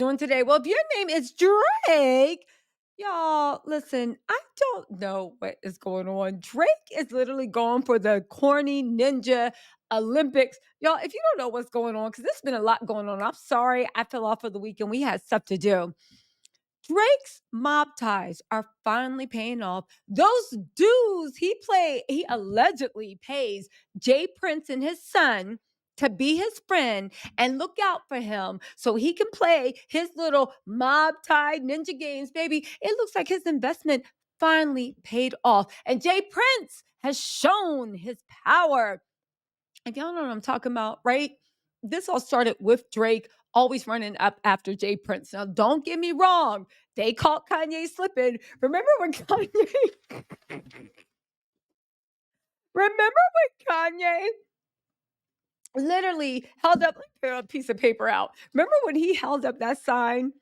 Doing today? Well, if your name is Drake, y'all, listen, I don't know what is going on. Drake is literally going for the corny ninja Olympics. Y'all, if you don't know what's going on, because there's been a lot going on, I'm sorry I fell off for the weekend. We had stuff to do. Drake's mob ties are finally paying off. Those dudes he allegedly pays Jay Prince and his son to be his friend and look out for him so he can play his little mob tie ninja games, baby. It looks like his investment finally paid off. And Jay Prince has shown his power. If y'all know what I'm talking about, right? This all started with Drake always running up after Jay Prince. Now, don't get me wrong. They caught Kanye slipping. Remember when Kanye literally held up, let me put a piece of paper out. Remember when he held up that sign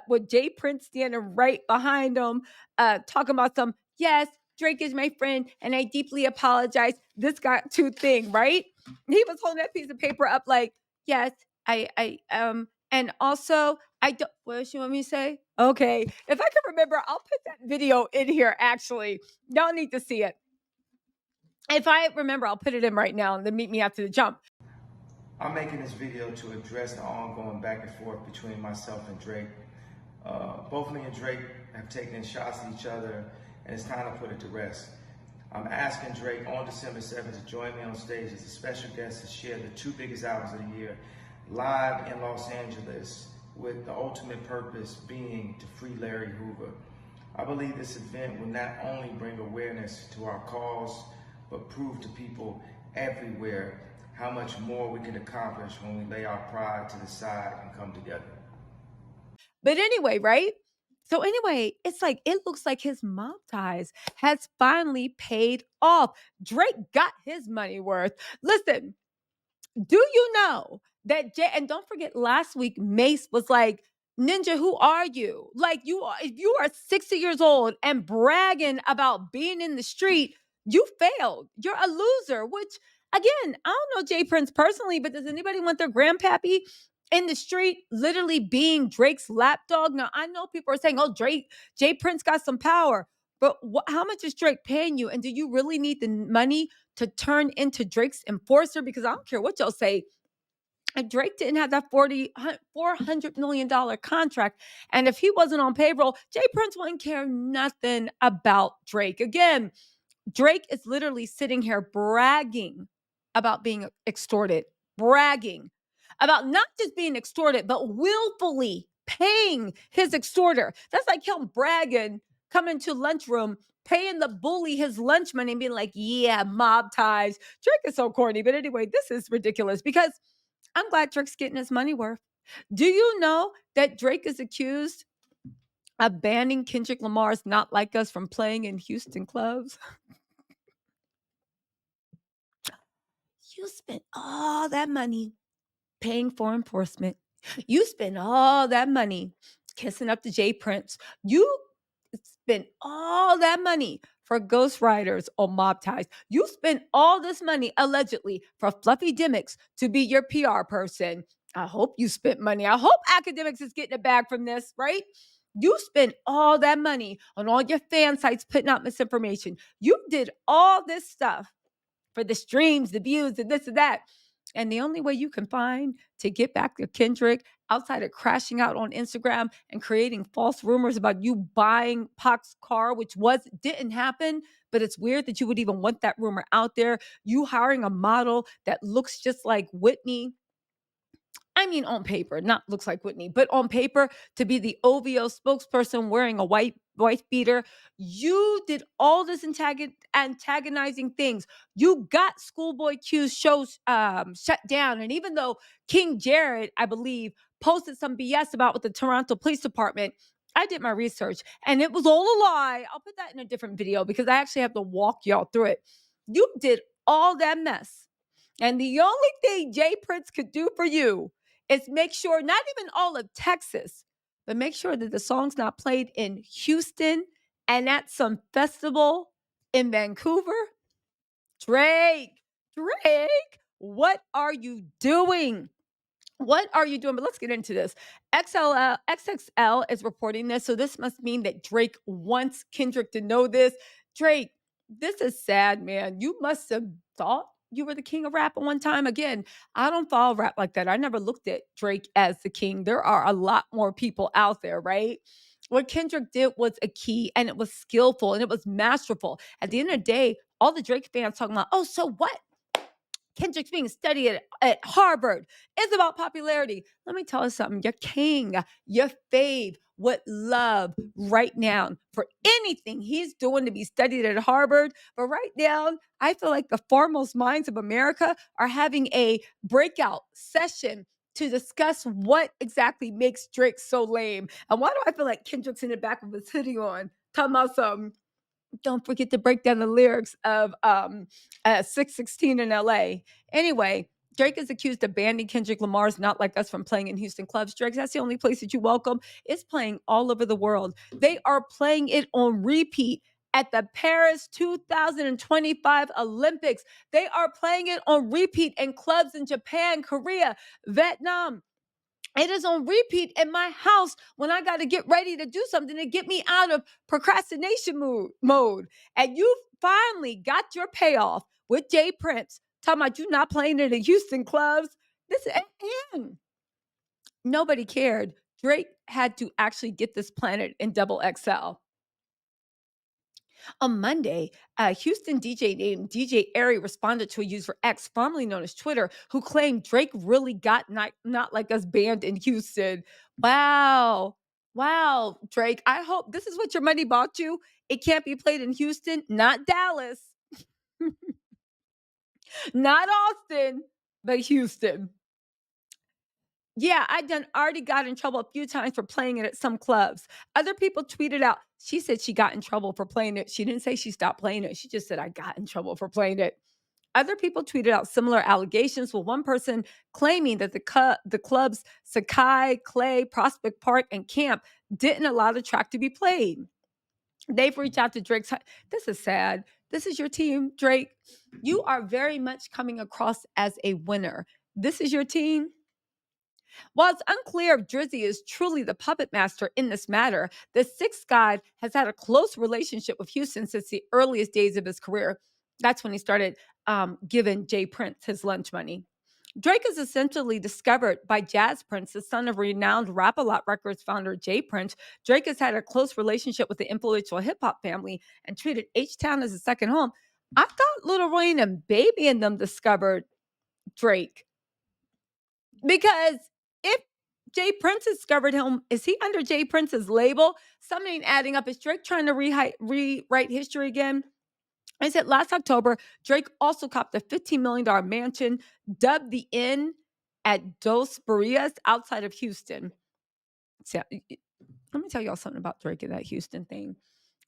with Jay Prince standing right behind him, talking about some, yes, Drake is my friend and I deeply apologize. This got two thing, right? He was holding that piece of paper up like, yes, and also I don't, what else you want me to say? Okay. If I can remember, I'll put that video in here actually. Y'all need to see it. If I remember, I'll put it in right now and then meet me after the jump. I'm making this video to address the ongoing back and forth between myself and Drake. Both me and Drake have taken shots at each other, and it's time to put it to rest. I'm asking Drake on December 7th to join me on stage as a special guest to share the two biggest albums of the year, live in Los Angeles, with the ultimate purpose being to free Larry Hoover. I believe this event will not only bring awareness to our cause, but prove to people everywhere how much more we can accomplish when we lay our pride to the side and come together. But anyway, right? So anyway, it's like it looks like his mob ties has finally paid off. Drake got his money worth. Listen, do you know that Jay, and don't forget last week Mace was like, Ninja, who are you? Like you are, if you are 60 years old and bragging about being in the street, you failed. You're a loser, which again, I don't know Jay Prince personally, but does anybody want their grandpappy in the street literally being Drake's lapdog? Now I know people are saying, oh, Jay Prince got some power. But how much is Drake paying you? And do you really need the money to turn into Drake's enforcer? Because I don't care what y'all say. If Drake didn't have that $400 million contract, and if he wasn't on payroll, Jay Prince wouldn't care nothing about Drake. Again, Drake is literally sitting here bragging about being extorted, bragging about not just being extorted, but willfully paying his extorter. That's like him bragging, coming to lunchroom, paying the bully his lunch money and being like, yeah, mob ties. Drake is so corny. But anyway, this is ridiculous because I'm glad Drake's getting his money worth. Do you know that Drake is accused of banning Kendrick Lamar's Not Like Us from playing in Houston clubs? You spent all that money paying for enforcement. You spend all that money kissing up to Jay Prince. You spend all that money for ghostwriters or mob ties. You spend all this money allegedly for Fluffy Dimmicks to be your PR person. I hope you spent money. I hope academics is getting a bag from this, right? You spend all that money on all your fan sites putting out misinformation. You did all this stuff for the streams, the views, and this and that. And the only way you can find to get back to Kendrick outside of crashing out on Instagram and creating false rumors about you buying Pac's car, which didn't happen, but it's weird that you would even want that rumor out there. You hiring a model that looks just like Whitney, I mean, on paper, not looks like Whitney, but on paper to be the OVO spokesperson wearing a white wife beater. You did all this antagonizing things. You got Schoolboy Q's shows shut down. And even though King Jared, I believe, posted some BS about with the Toronto Police Department, I did my research and it was all a lie. I'll put that in a different video because I actually have to walk y'all through it. You did all that mess. And the only thing Jay Prince could do for you is make sure, not even all of Texas, but make sure that the song's not played in Houston and at some festival in Vancouver. Drake, what are you doing? What are you doing? But let's get into this. XXL is reporting this, so this must mean that Drake wants Kendrick to know this. Drake, this is sad, man. You must have thought you were the king of rap at one time. Again, I don't follow rap like that. I never looked at Drake as the king. There are a lot more people out there, right? What Kendrick did was a key, and it was skillful, and it was masterful. At the end of the day, all the Drake fans talking about, oh, so what? Kendrick's being studied at Harvard. It's about popularity. Let me tell you something. Your king, your fave would love right now for anything he's doing to be studied at Harvard. But right now, I feel like the foremost minds of America are having a breakout session to discuss what exactly makes Drake so lame. And why do I feel like Kendrick's in the back of his hoodie on? Talking about something. Don't forget to break down the lyrics of 616 in LA. Anyway, Drake is accused of banning Kendrick Lamar's Not Like Us from playing in Houston clubs. Drake, that's the only place that you welcome. It's playing all over the world. They are playing it on repeat at the Paris 2025 Olympics. They are playing it on repeat in clubs in Japan, Korea, Vietnam. It is on repeat in my house when I got to get ready to do something to get me out of procrastination mode. And you finally got your payoff with Jay Prince talking about you not playing in the Houston clubs. This and nobody cared. Drake had to actually get this planet in double XL. On Monday, a Houston DJ named DJ Airy responded to a user X, formerly known as Twitter, who claimed Drake really got not Like Us banned in Houston. Wow. Wow, Drake. I hope this is what your money bought you. It can't be played in Houston, not Dallas, not Austin, but Houston. Yeah, I done already got in trouble a few times for playing it at some clubs. Other people tweeted out, she said she got in trouble for playing it. She didn't say she stopped playing it. She just said, I got in trouble for playing it. Other people tweeted out similar allegations, with one person claiming that the club's Sakai, Clay, Prospect Park, and Camp didn't allow the track to be played. They've reached out to Drake's. This is sad. This is your team, Drake. You are very much coming across as a winner. This is your team. While it's unclear if Drizzy is truly the puppet master in this matter, the Sixth God has had a close relationship with Houston since the earliest days of his career. That's when he started giving Jay Prince his lunch money. Drake is essentially discovered by Jazz Prince, the son of renowned Rap-A-Lot Records founder Jay Prince. Drake has had a close relationship with the influential hip-hop family and treated H-Town as a second home. I thought Lil Wayne and Baby and them discovered Drake. Because if Jay Prince discovered him, is he under Jay Prince's label? Something ain't adding up. Is Drake trying to rewrite history again? I said last October, Drake also copped a $15 million mansion dubbed the Inn at Dos Barrias outside of Houston. So, let me tell y'all something about Drake and that Houston thing.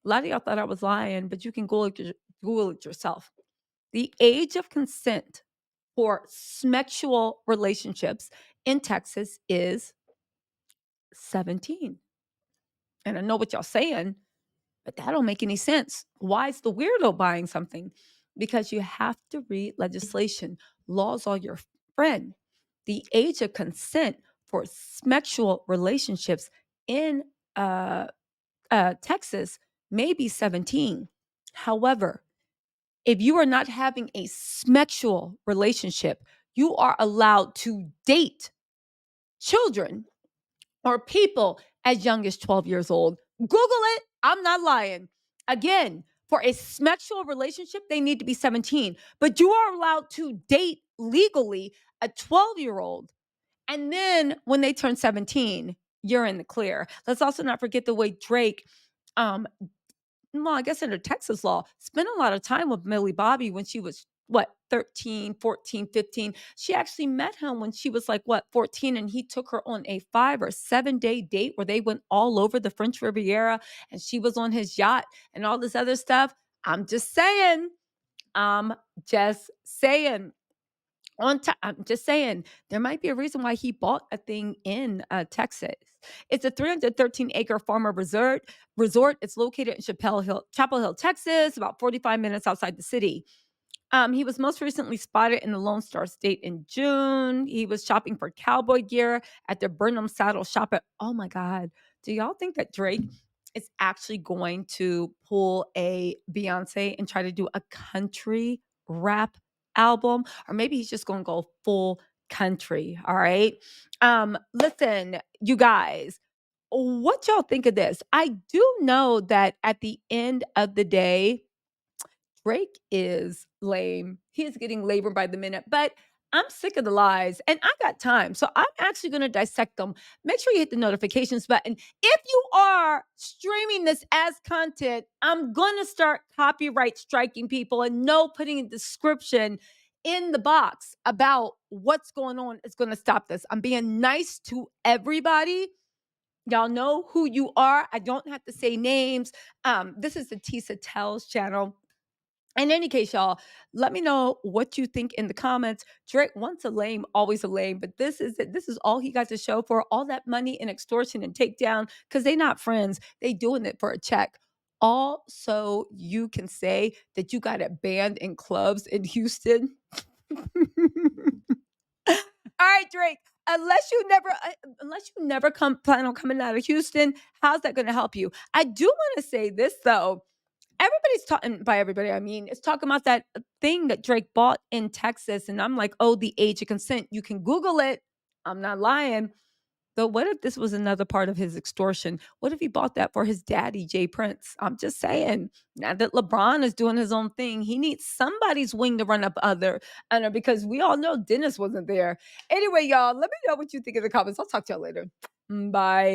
A lot of y'all thought I was lying, but you can Google it yourself. The age of consent for sexual relationships in Texas is 17. And I know what y'all saying, but that don't make any sense. Why is the weirdo buying something? Because you have to read legislation. Laws are your friend. The age of consent for sexual relationships in Texas may be 17. However, if you are not having a sexual relationship, you are allowed to date children or people as young as 12 years old. Google it. I'm not lying. Again, for a sexual relationship, they need to be 17, but you are allowed to date legally a 12-year-old. And then when they turn 17, you're in the clear. Let's also not forget the way Drake um, well, I guess under Texas law, spent a lot of time with Millie Bobby when she was what, 13, 14, 15. She actually met him when she was like, what, 14, and he took her on a 5 or 7 day date where they went all over the French Riviera and she was on his yacht and all this other stuff. I'm just saying. I'm just saying. I'm just saying, there might be a reason why he bought a thing in Texas. It's a 313-acre farmer resort. It's located in Chapel Hill, Texas, about 45 minutes outside the city. He was most recently spotted in the Lone Star State in June. He was shopping for cowboy gear at the Burnham Saddle Shop at oh my God. Do y'all think that Drake is actually going to pull a Beyonce and try to do a country rap album? Or maybe he's just gonna go full country. All right. Listen, you guys, what y'all think of this? I do know that at the end of the day, Drake is lame. He is getting lamer by the minute, but I'm sick of the lies and I got time. So I'm actually going to dissect them. Make sure you hit the notifications button. If you are streaming this as content, I'm going to start copyright striking people and no putting a description in the box about what's going on is going to stop this. I'm being nice to everybody. Y'all know who you are. I don't have to say names. This is the Tisa Tells channel. In any case, y'all, let me know what you think in the comments. Drake, once a lame, always a lame, but this is it. This is all he got to show for all that money and extortion and takedown because they not friends. They doing it for a check. All so you can say that you got it banned in clubs in Houston. All right, Drake. Unless you never come plan on coming out of Houston, how's that going to help you? I do want to say this though. Everybody's talking by everybody. I mean, it's talking about that thing that Drake bought in Texas, and I'm like, oh, the age of consent. You can Google it. I'm not lying. Though, what if this was another part of his extortion? What if he bought that for his daddy, Jay Prince? I'm just saying. Now that LeBron is doing his own thing, he needs somebody's wing to run up under because we all know Dennis wasn't there. Anyway, y'all, let me know what you think in the comments. I'll talk to y'all later. Bye.